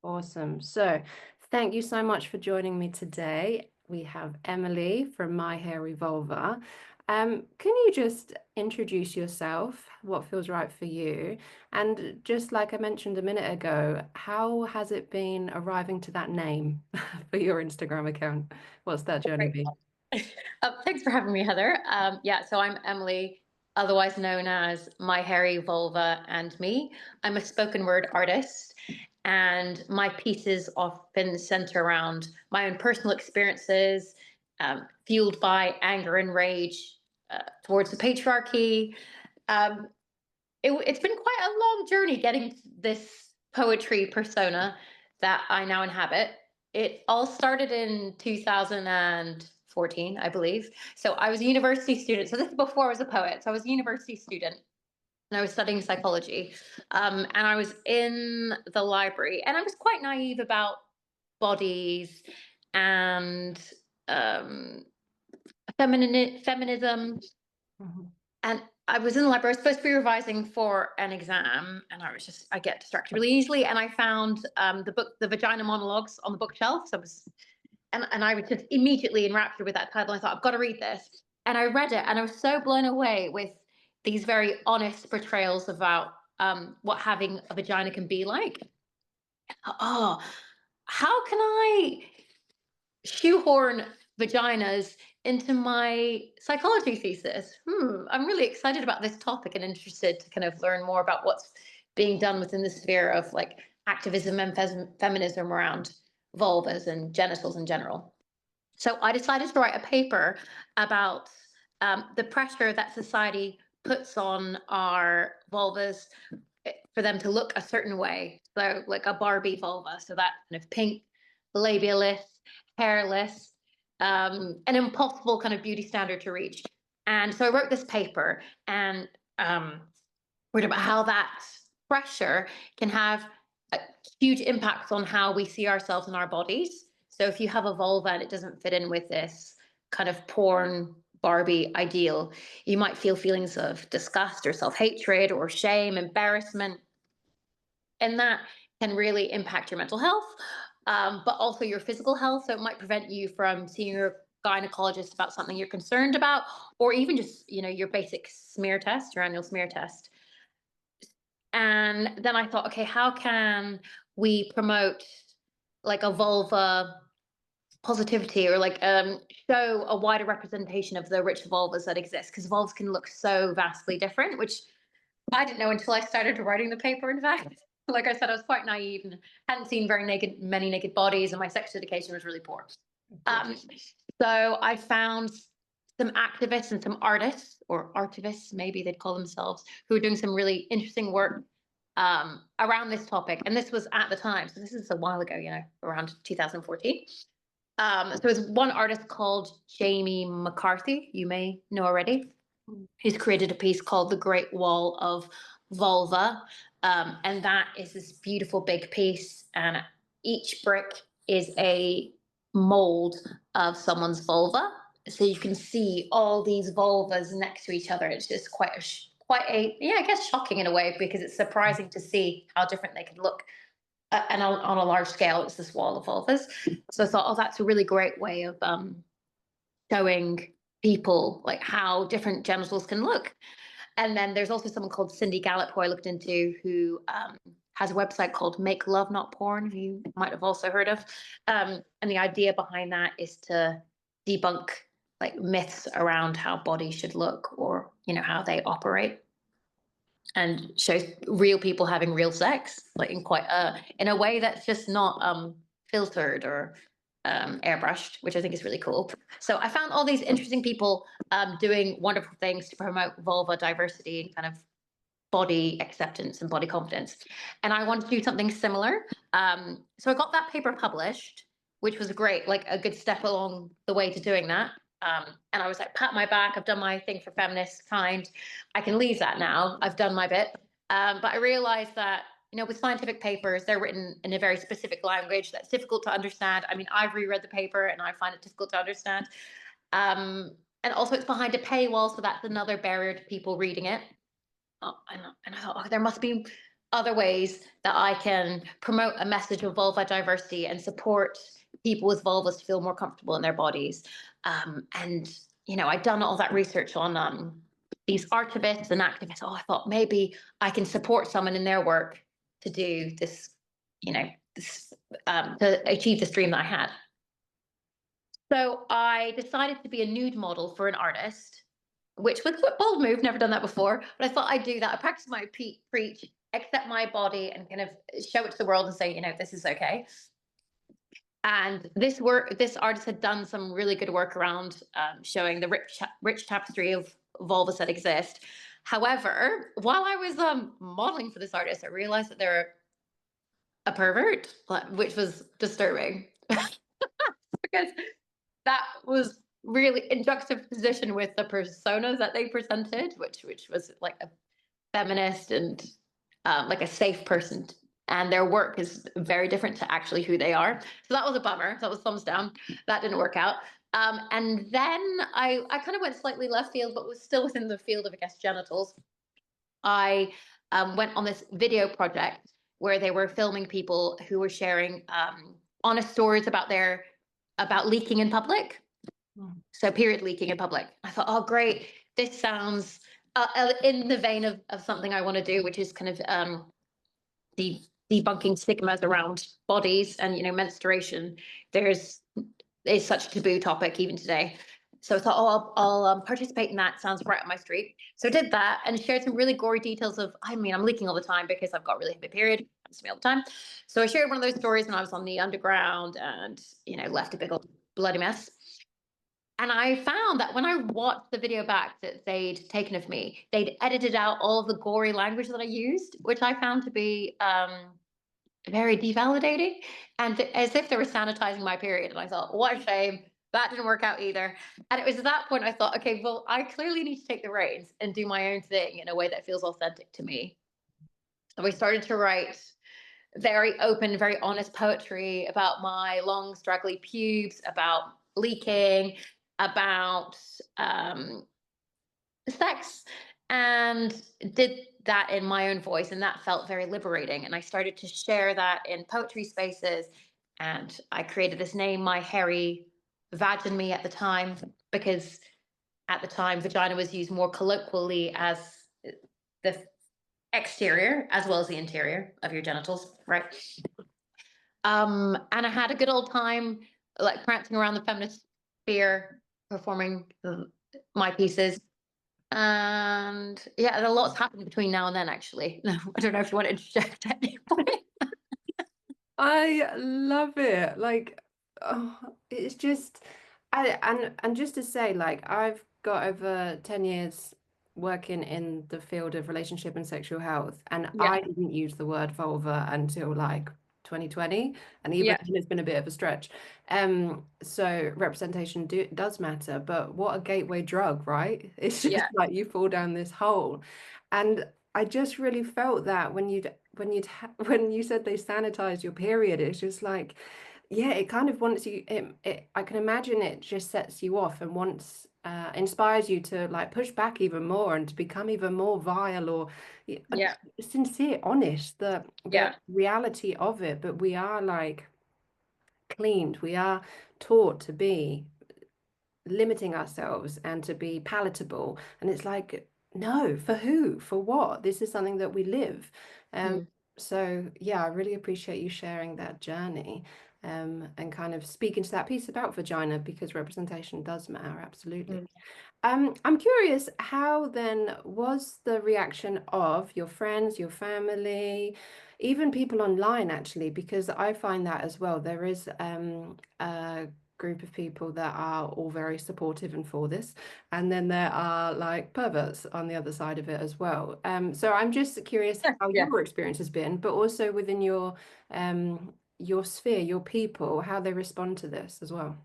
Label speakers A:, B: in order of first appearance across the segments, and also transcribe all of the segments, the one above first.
A: Awesome. So, thank you so much for joining me today. We have Emily from My Hairy Vulva. Can you just introduce yourself, what feels right for you? And just like I mentioned a minute ago, how has it been arriving to that name for your Instagram account? What's that journey
B: Great.
A: been?
B: Thanks for having me, Heather. Yeah, so I'm Emily, otherwise known as My Hairy Vulva and Me. I'm a spoken word artist, and my pieces often center around my own personal experiences, fueled by anger and rage towards the patriarchy. Um, it's been quite a long journey getting to this poetry persona that I now inhabit. It all started in 2014, I believe. So I was a university student. So this is before I was a poet. So I was a university student and I was studying psychology. And I was in the library and I was quite naive about bodies and um, feminism,
A: Mhm.
B: and I was in the library. I was supposed to be revising for an exam, and I get distracted really easily. And I found the book, The Vagina Monologues, on the bookshelf. And I was just immediately enraptured with that title. I thought, I've got to read this. And I read it, and I was so blown away with these very honest portrayals about what having a vagina can be like. Oh, how can I shoehorn vaginas into my psychology thesis? I'm really excited about this topic and interested to kind of learn more about what's being done within the sphere of like activism and feminism around vulvas and genitals in general. So I decided to write a paper about the pressure that society puts on our vulvas for them to look a certain way. So, like a Barbie vulva, so that kind of pink, labialess, hairless, an impossible kind of beauty standard to reach. And so I wrote this paper and wrote about how that pressure can have a huge impacts on how we see ourselves and our bodies. So if you have a vulva and it doesn't fit in with this kind of porn Barbie ideal, you might feel feelings of disgust or self hatred or shame, embarrassment, and that can really impact your mental health, but also your physical health. So it might prevent you from seeing your gynecologist about something you're concerned about, or even just your basic smear test, your annual smear test. And then I thought, okay, how can we promote like a vulva positivity, or like show a wider representation of the rich vulvas that exist, because vulvas can look so vastly different, which I didn't know until I started writing the paper, in fact. Like I said, I was quite naive and hadn't seen many naked bodies, and my sex education was really poor.
A: Of
B: Um,
A: course.
B: so I found some activists and some artists, or artivists, maybe they'd call themselves, who are doing some really interesting work around this topic. And this was at the time, so this is a while ago, around 2014. So there's one artist called Jamie McCarthy, you may know already. He's created a piece called The Great Wall of Vulva. And that is this beautiful big piece. And each brick is a mold of someone's vulva. So you can see all these vulvas next to each other. It's just yeah, I guess shocking in a way, because it's surprising to see how different they could look. And on a large scale, it's this wall of vulvas. So I thought, oh, that's a really great way of showing people like how different genitals can look. And then there's also someone called Cindy Gallop, who I looked into, who has a website called Make Love Not Porn, who you might have also heard of. And the idea behind that is to debunk like myths around how bodies should look, or how they operate, and shows real people having real sex, like in a way that's just not filtered or airbrushed, which I think is really cool. So I found all these interesting people doing wonderful things to promote vulva diversity and kind of body acceptance and body confidence. And I wanted to do something similar. So I got that paper published, which was great, like a good step along the way to doing that. And I was like, pat my back, I've done my thing for feminist kind. I can leave that now. I've done my bit. But I realized that, with scientific papers, they're written in a very specific language that's difficult to understand. I mean, I've reread the paper and I find it difficult to understand. And also, it's behind a paywall, so that's another barrier to people reading it. And I thought, oh, there must be other ways that I can promote a message of vulva diversity and support people with vulvas to feel more comfortable in their bodies. And I'd done all that research on these artivists and activists. Oh, I thought maybe I can support someone in their work to do this, this to achieve this dream that I had. So I decided to be a nude model for an artist, which was a bold move, never done that before. But I thought I'd do that. I practice my preach, accept my body, and kind of show it to the world and say, this is okay. And this artist had done some really good work around showing the rich tapestry of vulvas that exist. However, while I was modeling for this artist, I realized that they're a pervert, which was disturbing because that was really in juxtaposition with the personas that they presented, which was like a feminist and like a safe person. And their work is very different to actually who they are. So that was a bummer. That was thumbs down. That didn't work out. And then I kind of went slightly left field, but was still within the field of, I guess, genitals. I went on this video project where they were filming people who were sharing honest stories about leaking in public. So period leaking in public. I thought, oh, great. This sounds in the vein of something I want to do, which is kind of debunking stigmas around bodies and menstruation. Is such a taboo topic even today. So I thought, oh, I'll participate in that. Sounds right up my street. So I did that and shared some really gory details of, I mean, I'm leaking all the time because I've got really heavy period. Happens to me all the time. So I shared one of those stories when I was on the underground and, left a big old bloody mess. And I found that when I watched the video back that they'd taken of me, they'd edited out all of the gory language that I used, which I found to be very devalidating, and as if they were sanitizing my period. And I thought, what a shame. That didn't work out either. And it was at that point I thought, okay, well, I clearly need to take the reins and do my own thing in a way that feels authentic to me. So we started to write very open, very honest poetry about my long, straggly pubes, about leaking, about sex, and did that in my own voice. And that felt very liberating. And I started to share that in poetry spaces. And I created this name, My Hairy Vagin Me, at the time, because at the time, vagina was used more colloquially as the exterior as well as the interior of your genitals, right? And I had a good old time, like prancing around the feminist sphere, performing my pieces. And yeah, a lot's happened between now and then, actually. No, I don't know if you want to interject at any point.
A: I love it. Like, oh, it's just, and just to say, like, I've got over 10 years working in the field of relationship and sexual health, and
B: Yeah,
A: I didn't use the word vulva until like 2020, and even
B: yeah,
A: then it's been a bit of a stretch. So representation does matter, but what a gateway drug, right? It's just
B: yeah,
A: like you fall down this hole, and I just really felt that when you said they sanitized your period, it's just like, yeah, it kind of wants you. I can imagine it just sets you off and wants inspires you to like push back even more and to become even more vile or
B: yeah,
A: sincere, honest, the
B: yeah,
A: reality of it. But we are like cleaned. We are taught to be limiting ourselves and to be palatable. And it's like, no, for who? For what? This is something that we live. Um,
B: mm,
A: so yeah, I really appreciate you sharing that journey, and kind of speaking to that piece about vagina because representation does matter, absolutely.
B: mm.
A: I'm curious, how then was the reaction of your friends, your family, even people online, actually, because I find that as well. There is a group of people that are all very supportive and for this, and then there are like perverts on the other side of it as well. So I'm just curious how
B: Yeah,
A: your experience has been, but also within your sphere, your people, how they respond to this as well.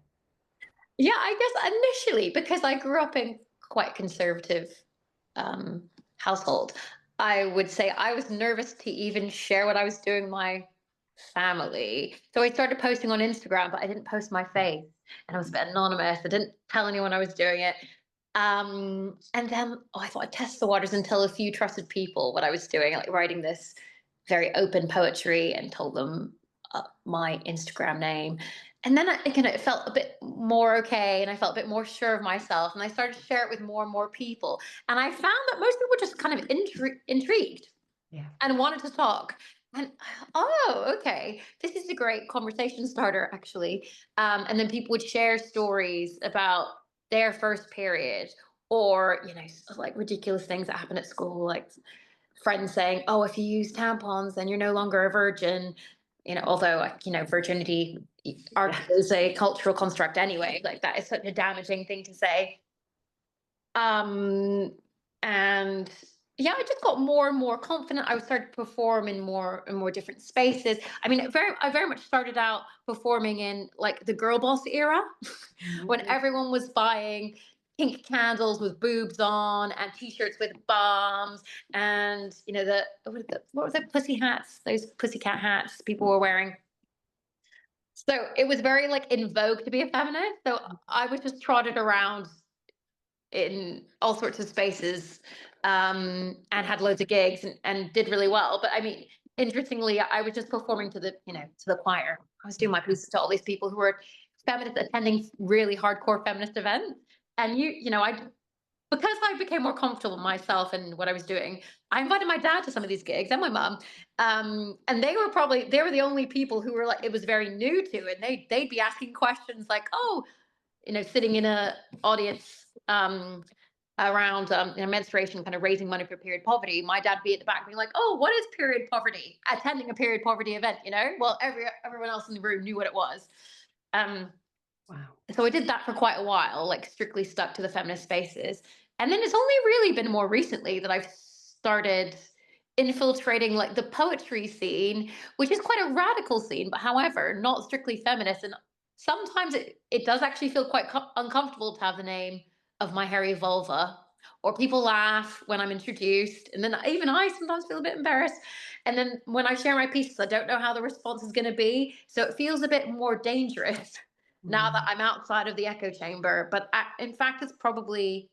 B: yeah. I guess initially, because I grew up in quite conservative um, household, I would say I was nervous to even share what I was doing with my family. So I started posting on Instagram, but I didn't post my face, and I was a bit anonymous. I didn't tell anyone I was doing it. And then I thought I'd test the waters and tell a few trusted people what I was doing, like writing this very open poetry and told them my Instagram name. And then it felt a bit more okay, and I felt a bit more sure of myself. And I started to share it with more and more people. And I found that most people were just kind of intrigued
A: Yeah.
B: and wanted to talk. And oh, okay, this is a great conversation starter, actually. And then people would share stories about their first period, or like ridiculous things that happen at school, like friends saying, "Oh, if you use tampons, then you're no longer a virgin." Although virginity
A: Yeah.
B: is a cultural construct anyway. Like that is such a damaging thing to say. Um, and yeah, I just got more and more confident. I started to perform in more and more different spaces. I mean, I very much started out performing in like the girl boss era, when
A: Mhm.
B: everyone was buying pink candles with boobs on and t-shirts with bombs, and what were the pussy hats, those pussycat hats people were wearing. So it was very like in vogue to be a feminist. So I was just trotted around in all sorts of spaces, and had loads of gigs, and did really well. But I mean, interestingly, I was just performing to the choir. I was doing my pieces to all these people who were feminists attending really hardcore feminist events. And I because I became more comfortable myself in what I was doing, I invited my dad to some of these gigs and my mom. And they were the only people who were like, it was very new to, and they'd be asking questions like, oh, sitting in a audience, around menstruation, kind of raising money for period poverty. My dad be at the back being like, "Oh, what is period poverty?" Attending a period poverty event, Well, everyone else in the room knew what it was. Um,
A: Wow.
B: so I did that for quite a while, like strictly stuck to the feminist spaces. And then it's only really been more recently that I've started infiltrating like the poetry scene, which is quite a radical scene, but however, not strictly feminist. And sometimes it does actually feel quite uncomfortable to have the name of my hairy vulva, or people laugh when I'm introduced. And then even I sometimes feel a bit embarrassed. And then when I share my pieces, I don't know how the response is going to be. So it feels a bit more dangerous now that
A: Mm.
B: I'm outside of the echo chamber. But in fact, it's probably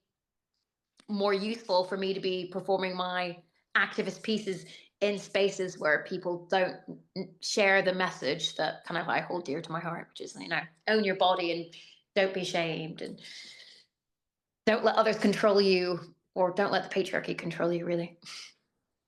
B: more useful for me to be performing my activist pieces in spaces where people don't share the message that kind of I hold dear to my heart, which is, own your body and don't be shamed, and don't let others control you, or don't let the patriarchy control you, really.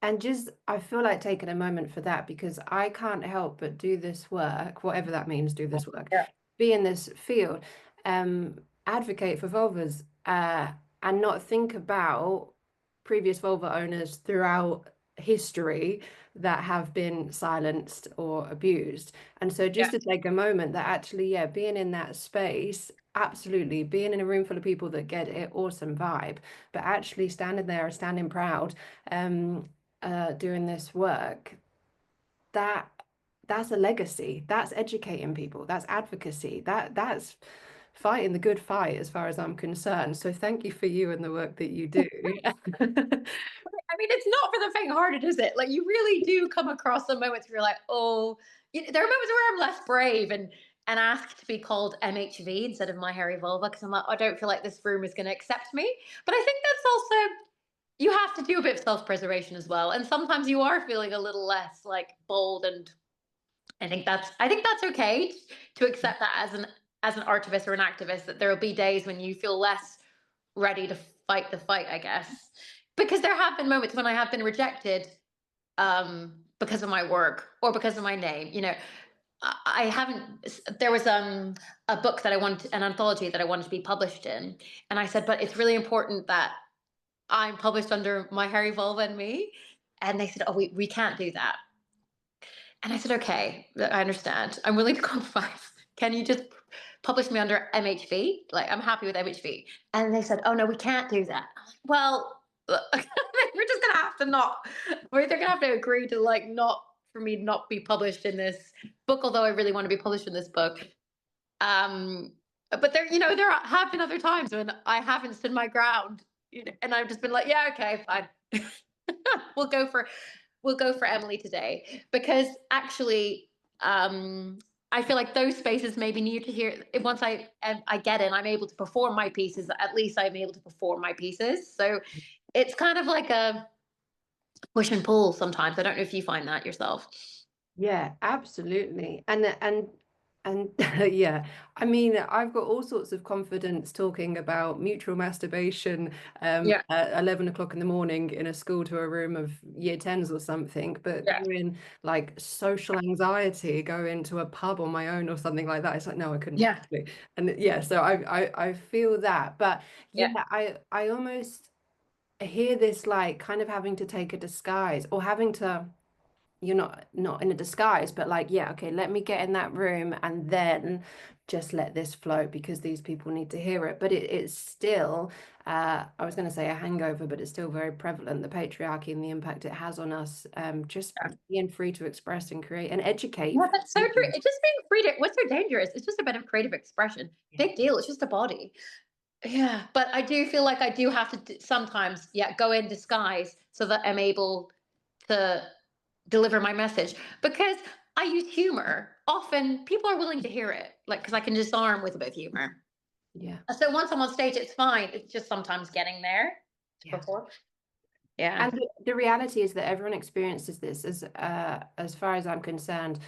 A: And just, I feel like taking a moment for that because I can't help but do this work, whatever that means, do this work,
B: Yeah.
A: be in this field, advocate for vulvas, and not think about previous vulva owners throughout history that have been silenced or abused. And so
B: Yeah.
A: just to take a moment that actually, yeah, being in that space, absolutely, being in a room full of people that get it, awesome vibe, but actually standing there, standing proud, doing this work, that that's a legacy. That's educating people. That's advocacy. That's fighting the good fight as far as I'm concerned. So thank you for you and the work that you do.
B: I mean, it's not for the faint-hearted, is it? Like, you really do come across some moments where you're like, oh, there are moments where I'm less brave and ask to be called MHV instead of my hairy vulva, because I'm like, I don't feel like this room is going to accept me. But I think that's also, you have to do a bit of self-preservation as well. And sometimes you are feeling a little less like bold, and I think that's okay to accept that as an artivist or an activist, that there will be days when you feel less ready to fight the fight, I guess. Because there have been moments when I have been rejected, because of my work or because of my name. I haven't. There was a book that I wanted, an anthology that I wanted to be published in, and I said, but it's really important that I'm published under my hairy vulva and me. And they said, oh, we can't do that. And I said, okay, I understand. I'm willing to compromise. Can you just publish me under MHV? Like, I'm happy with MHV. And they said, oh, no, we can't do that. I'm like, well, we're just going to have to not, they're going to have to agree to like not, for me not be published in this book, although I really want to be published in this book. Um, but there have been other times when I haven't stood my ground, and I've just been like, yeah, okay, fine. we'll go for we'll go for Emily today, because actually, I feel like those spaces maybe need to hear. Once I get in, I'm able to perform my pieces. At least I'm able to perform my pieces. So it's kind of like push and pull sometimes. I don't know if you find that yourself.
A: Yeah, absolutely. And yeah, I mean, I've got all sorts of confidence talking about mutual masturbation
B: Yeah,
A: at 11 o'clock in the morning in a school to a room of year 10s or something, but
B: yeah,
A: going like social anxiety, go into a pub on my own or something like that. It's like, no, I couldn't
B: yeah,
A: possibly. And yeah, so I feel that. But yeah,
B: yeah,
A: I almost hear this like kind of having to take a disguise or having to you're not in a disguise, but like, yeah, okay, let me get in that room and then just let this flow because these people need to hear it. But it's still, I was going to say a hangover, but it's still very prevalent, the patriarchy and the impact it has on us, just
B: yeah.
A: being free to express and create and educate.
B: Yeah, that's so true. It's just being free to, what's so dangerous? It's just a bit of creative expression.
A: Yeah,
B: Big deal. It's just a body. Yeah, but I do feel like I do have to sometimes, yeah, go in disguise so that I'm able to deliver my message because I use humor. Often people are willing to hear it, like because I can disarm with a bit of humor.
A: yeah,
B: So once I'm on stage, it's fine. It's just sometimes getting there to
A: yeah.
B: perform. Yeah,
A: And the reality is that everyone experiences this as far as I'm concerned.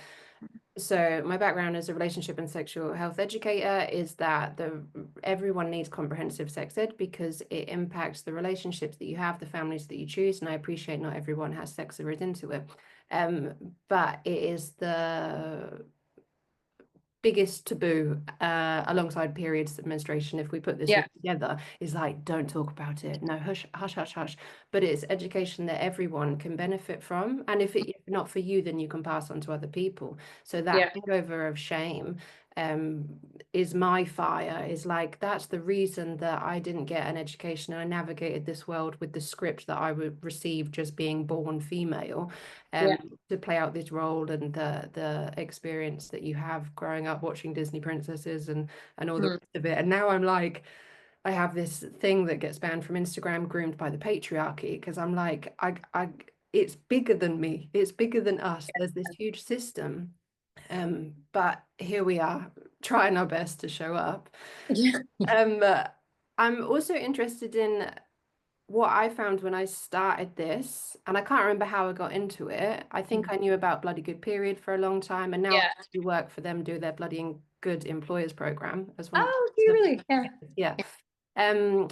A: So my background as a relationship and sexual health educator is that the everyone needs comprehensive sex ed because it impacts the relationships that you have, the families that you choose, and I appreciate not everyone has sex or is into it. Um, but it is the biggest taboo alongside periods administration if we put this all
B: yeah,
A: together is like don't talk about it, no, hush hush hush hush, but it's education that everyone can benefit from, and if not for you then you can pass on to other people. So that
B: yeah,
A: hangover of shame um is my fire, is like that's the reason that I didn't get an education and I navigated this world with the script that I would receive just being born female, um,
B: yeah,
A: to play out this role and the experience that you have growing up watching Disney princesses and all the
B: mm,
A: rest of it. And now I'm like, I have this thing that gets banned from Instagram, groomed by the patriarchy, because I'm like, it's bigger than me. It's bigger than us. There's this huge system. But here we are, trying our best to show up.
B: yeah,
A: But I'm also interested in what I found when I started this, and I can't remember how I got into it. I think
B: mm,
A: I knew about Bloody Good Period for a long time, and now I
B: yeah.
A: actually work for them, do their Bloody Good Employers program as one of
B: Oh, do you really? Yeah,
A: yeah. Um,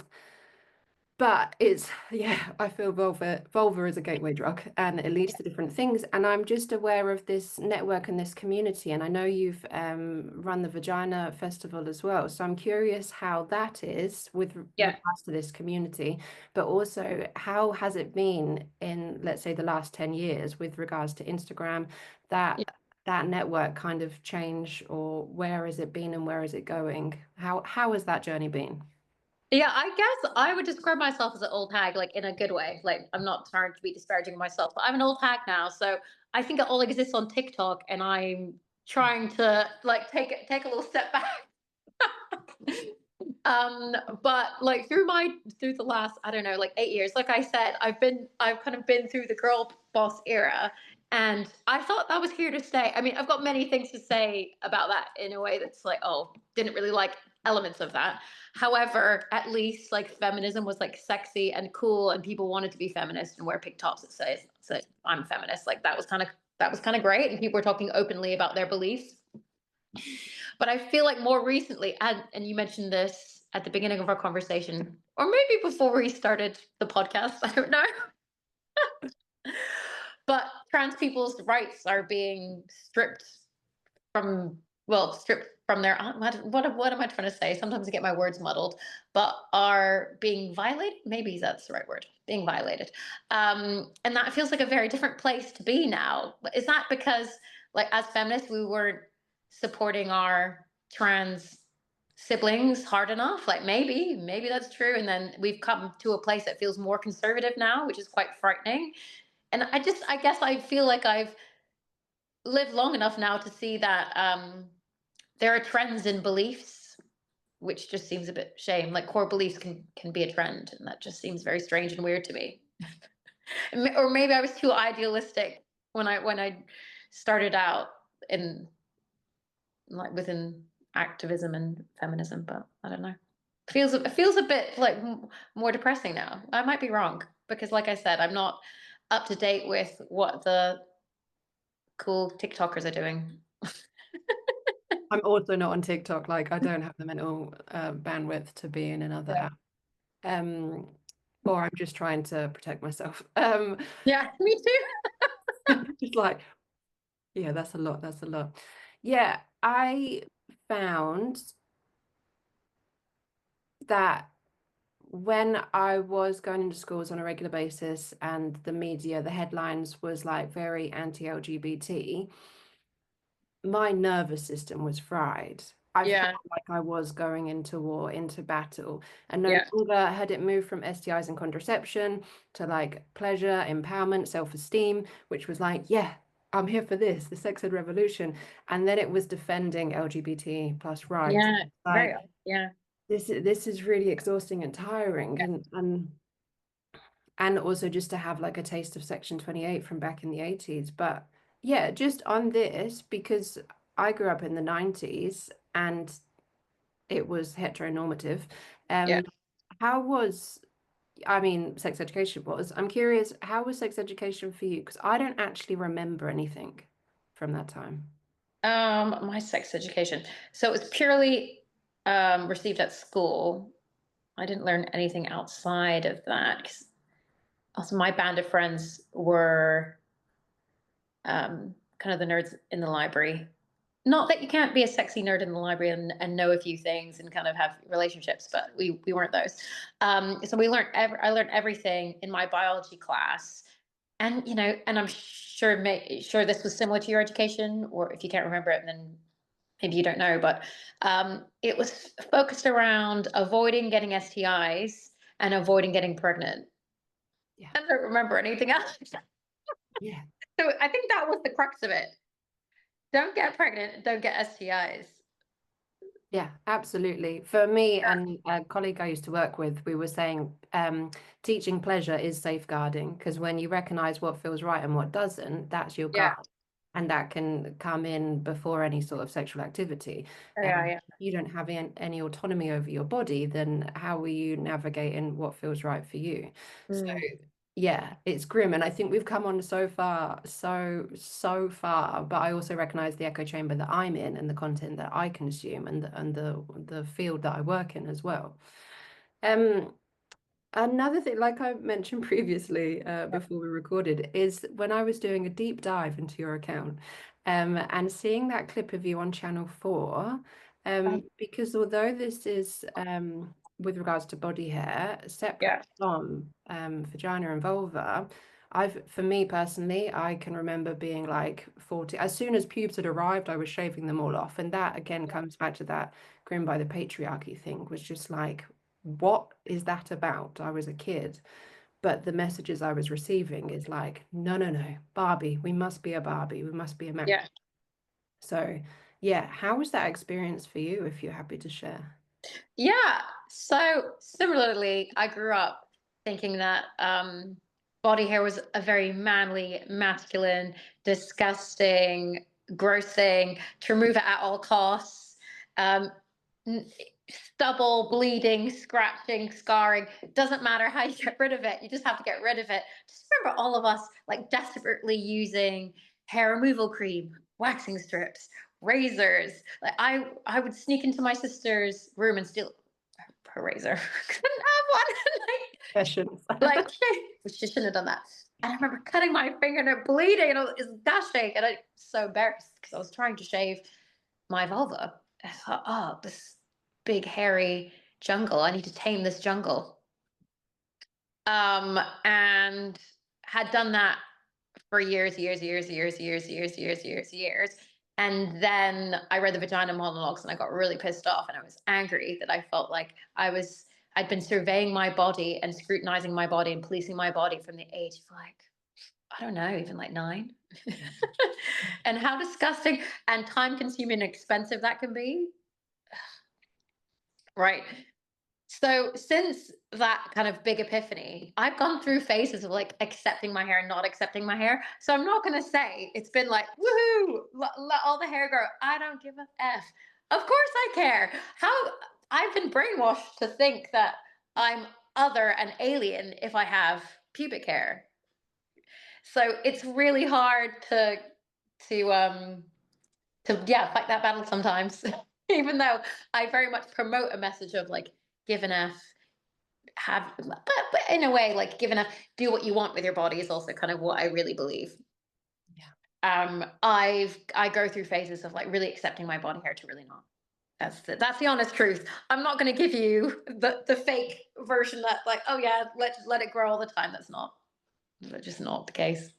A: but it's, yeah, I feel vulva is a gateway drug and it leads to different things. And I'm just aware of this network and this community. And I know you've run the Vagina Festival as well. So I'm curious how that is with
B: yeah,
A: regards to this community, but also how has it been in, let's say, the last 10 years with regards to Instagram,
B: yeah.
A: that network kind of change, or where has it been and where is it going? How has that journey been?
B: Yeah, I guess I would describe myself as an old hag, like in a good way. Like I'm not trying to be disparaging of myself, but I'm an old hag now. So I think it all exists on TikTok, and I'm trying to like take a little step back. But like through the last, I don't know, like 8 years, like I said, I've kind of been through the girl boss era, and I thought that was here to stay. I mean, I've got many things to say about that in a way that's like, oh, didn't really like elements of that. However, at least like feminism was like sexy and cool, and people wanted to be feminist and wear pink tops that says I'm feminist. Like that was kind of great, and people were talking openly about their beliefs. But I feel like more recently, and you mentioned this at the beginning of our conversation, or maybe before we started the podcast, I don't know. But trans people's rights are being stripped from, well, stripped from their, what am I trying to say? Sometimes I get my words muddled, but are being violated. Maybe that's the right word, being violated. And that feels like a very different place to be now. Is that because, like, as feminists, we weren't supporting our trans siblings hard enough? Like, maybe that's true. And then we've come to a place that feels more conservative now, which is quite frightening. And I guess I feel like I've lived long enough now to see that there are trends in beliefs, which just seems a bit shame. Like core beliefs can be a trend, and that just seems very strange and weird to me. Or maybe I was too idealistic when I started out in like within activism and feminism, but I don't know. It feels a bit like more depressing now. I might be wrong because, like I said, I'm not. up to date with what the cool TikTokers are doing.
A: I'm also not on TikTok. Like, I don't have the mental bandwidth to be in another
B: Yeah.
A: app. Um, or I'm just trying to protect myself.
B: Yeah, me too.
A: Just like, yeah, that's a lot. That's a lot. Yeah, I found that when I was going into schools on a regular basis and the media, the headlines was like very anti-LGBT, my nervous system was fried. I felt
B: Yeah,
A: like I was going into war, into battle, and no
B: yeah,
A: longer had it moved from STIs and contraception to like pleasure, empowerment, self-esteem, which was like, yeah, I'm here for this, the sex ed revolution. And then it was defending LGBT plus rights.
B: yeah. Very,
A: Like
B: yeah,
A: this is really exhausting and tiring,
B: yeah.
A: and also just to have like a taste of Section 28 from back in the 80s. But yeah, just on this, because I grew up in the 90s and it was heteronormative.
B: Yeah.
A: Um, how was, I mean, sex education was. I'm curious, how was sex education for you? Because I don't actually remember anything from that time.
B: My sex education. So it was purely received at school. I didn't learn anything outside of that. 'Cause also, my band of friends were kind of the nerds in the library. Not that you can't be a sexy nerd in the library and know a few things and kind of have relationships, but we weren't those. So I learned everything in my biology class, and and I'm sure this was similar to your education, or if you can't remember it, then maybe you don't know, but it was focused around avoiding getting STIs and avoiding getting pregnant.
A: Yeah.
B: I don't remember anything else.
A: Yeah.
B: So I think that was the crux of it. Don't get pregnant, don't get STIs.
A: Yeah, absolutely. For me and a colleague I used to work with, we were saying teaching pleasure is safeguarding because when you recognize what feels right and what doesn't, that's your
B: Yeah.
A: guard. And that can come in before any sort of sexual activity.
B: Yeah, yeah.
A: If you don't have any autonomy over your body, then how are you navigating what feels right for you? So
B: Mm,
A: yeah, it's grim. And I think we've come on so far, so far. But I also recognize the echo chamber that I'm in and the content that I consume and the field that I work in as well. Um, Another thing, like I mentioned previously, before we recorded, is when I was doing a deep dive into your account, and seeing that clip of you on Channel 4, because although this is with regards to body hair, separate
B: yeah,
A: from vagina and vulva, for me personally, I can remember being like 40. As soon as pubes had arrived, I was shaving them all off. And that again comes back to that grim by the patriarchy thing, was just like, what is that about? I was a kid, but the messages I was receiving is like, no, no, no, Barbie, we must be a Barbie, we must be a man.
B: yeah.
A: So, yeah, how was that experience for you, if you're happy to share?
B: Yeah. So similarly, I grew up thinking that body hair was a very manly, masculine, disgusting, gross thing to remove it at all costs. Um, Stubble, bleeding, scratching, scarring. It doesn't matter how you get rid of it. You just have to get rid of it. Just remember all of us like desperately using hair removal cream, waxing strips, razors. Like I would sneak into my sister's room and steal her razor. Couldn't have one.
A: Sessions.
B: like she shouldn't have done that. And I remember cutting my finger and it bleeding and it was gushing and I was so embarrassed because I was trying to shave my vulva. I thought, oh, this big hairy jungle. I need to tame this jungle. And had done that for years. And then I read the vagina monologues and I got really pissed off and I was angry that I felt like I'd been surveying my body and scrutinizing my body and policing my body from the age of like, I don't know, even like 9. And how disgusting and time consuming and expensive that can be. Right. So since that kind of big epiphany, I've gone through phases of like accepting my hair and not accepting my hair. So I'm not going to say it's been like, woohoo, let all the hair grow. I don't give a F. Of course I care. How I've been brainwashed to think that I'm other and alien if I have pubic hair. So it's really hard to um to fight that battle sometimes. Even though I very much promote a message of like give an F, but in a way, like give an F, do what you want with your body is also kind of what I really believe.
A: Yeah.
B: I go through phases of like really accepting my body hair to really not. That's the honest truth. I'm not going to give you the fake version that like, oh yeah, let it grow all the time. That's just not the case.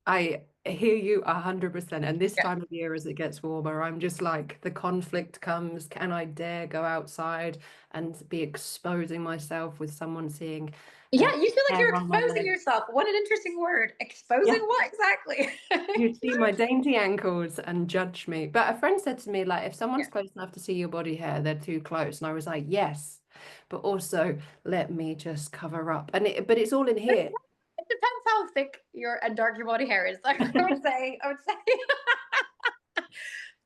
A: I hear you 100%. And this
B: Yeah.
A: time of year, as it gets warmer, I'm just like, the conflict comes. Can I dare go outside and be exposing myself with someone seeing
B: Yeah, you feel like
A: hair
B: you're
A: on my
B: exposing
A: leg?
B: yourself. What an interesting word. Exposing
A: Yeah.
B: what exactly?
A: You see my dainty ankles and judge me. But a friend said to me, like, if someone's
B: Yeah.
A: close enough to see your body hair, they're too close. And I was like, yes, but also let me just cover up. But it's all in here.
B: It depends how thick your and dark your body hair is. I would say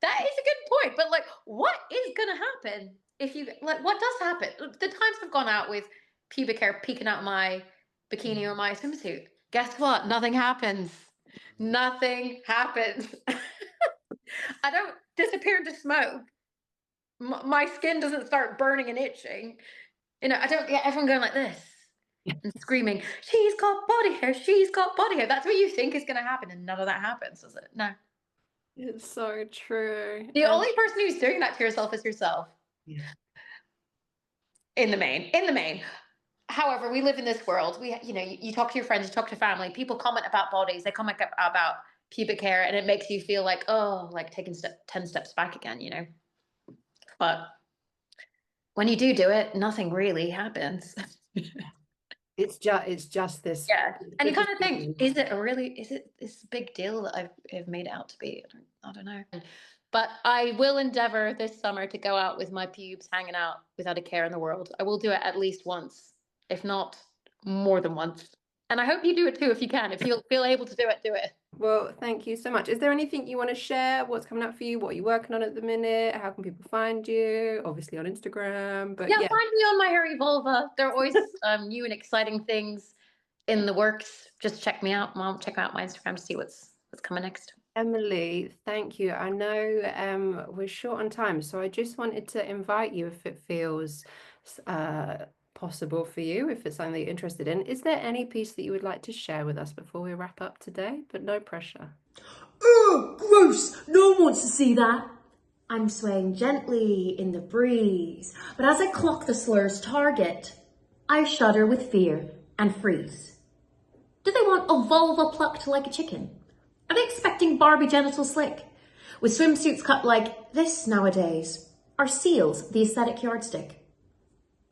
B: that is a good point. But like, what is gonna happen if you like? What does happen? The times I've gone out with pubic hair peeking out my bikini or my swimsuit. Guess what? Nothing happens. Nothing happens. I don't disappear into smoke. My skin doesn't start burning and itching. I don't get everyone going like this and screaming, "She's got body hair. She's got body hair." That's what you think is going to happen, and none of that happens, does it? No.
A: It's so true.
B: The only person who's doing that to yourself is yourself.
A: Yeah.
B: In the main. In the main. However, we live in this world. You talk to your friends, you talk to family. People comment about bodies. They comment about pubic hair, and it makes you feel like, oh, like taking 10 steps back again. But when you do it, nothing really happens.
A: It's just this.
B: Yeah, and you
A: It's
B: kind
A: just
B: of think, is it this big deal that I've made it out to be? I don't know. But I will endeavor this summer to go out with my pubes hanging out without a care in the world. I will do it at least once, if not more than once. And I hope you do it too if you can. If you feel able to do it, do it.
A: Well, thank you so much. Is there anything you want to share? What's coming up for you? What are you working on at the minute? How can people find you? Obviously on Instagram, but
B: Yeah,
A: yeah.
B: find me on my hairy vulva. There are always new and exciting things in the works. Just check me out, Mom. Check out my Instagram to see what's coming next.
A: Emily, thank you. I know we're short on time, so I just wanted to invite you if it feels possible for you, if it's something that you're interested in. Is there any piece that you would like to share with us before we wrap up today? But no pressure.
C: Ugh, gross! No one wants to see that. I'm swaying gently in the breeze, but as I clock the slur's target, I shudder with fear and freeze. Do they want a vulva plucked like a chicken? Are they expecting Barbie genital slick? With swimsuits cut like this nowadays, are seals the aesthetic yardstick?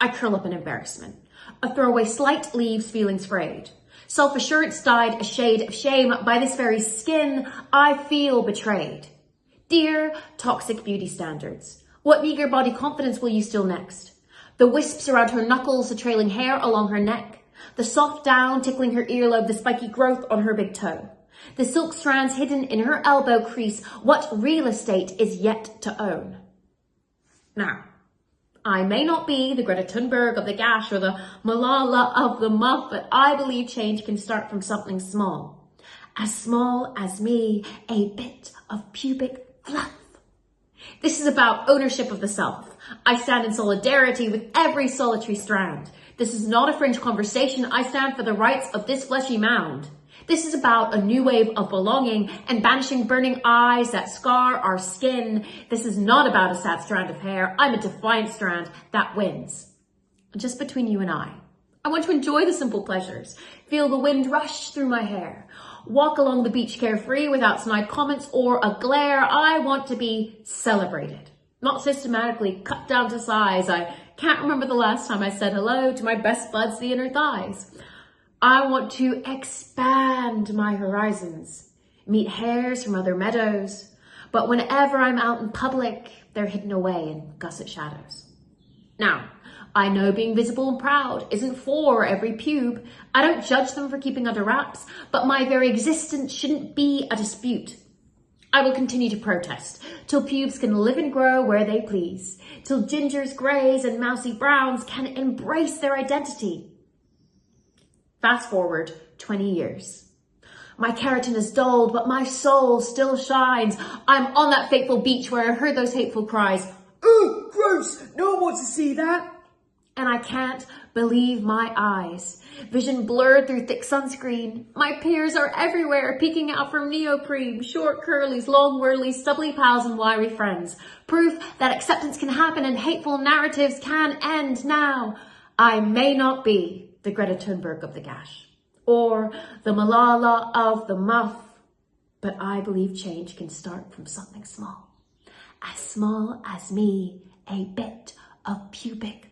C: I curl up in embarrassment. A throwaway slight leaves feelings frayed. Self-assurance dyed a shade of shame. By this very skin, I feel betrayed. Dear toxic beauty standards, what meager body confidence will you steal next? The wisps around her knuckles, the trailing hair along her neck, the soft down tickling her earlobe, the spiky growth on her big toe, the silk strands hidden in her elbow crease, what real estate is yet to own? Now, I may not be the Greta Thunberg of the gash or the Malala of the muff, but I believe change can start from something small. As small as me, a bit of pubic fluff. This is about ownership of the self. I stand in solidarity with every solitary strand. This is not a fringe conversation. I stand for the rights of this fleshy mound. This is about a new wave of belonging and banishing burning eyes that scar our skin. This is not about a sad strand of hair. I'm a defiant strand that wins. Just between you and I want to enjoy the simple pleasures, feel the wind rush through my hair, walk along the beach carefree without snide comments or a glare. I want to be celebrated, not systematically cut down to size. I can't remember the last time I said hello to my best buds, the inner thighs. I want to expand my horizons, meet hares from other meadows, but whenever I'm out in public, they're hidden away in gusset shadows. Now, I know being visible and proud isn't for every pube. I don't judge them for keeping under wraps, but my very existence shouldn't be a dispute. I will continue to protest till pubes can live and grow where they please, till gingers, greys, and mousy browns can embrace their identity. Fast forward 20 years. My keratin is dulled, but my soul still shines. I'm on that fateful beach where I heard those hateful cries.
D: Ooh, gross! No one wants to see that.
C: And I can't believe my eyes. Vision blurred through thick sunscreen. My peers are everywhere, peeking out from neoprene, short curlies, long whirlies, stubbly pals and wiry friends. Proof that acceptance can happen and hateful narratives can end now. I may not be the Greta Thunberg of the gash, or the Malala of the muff, but I believe change can start from something small as me, a bit of pubic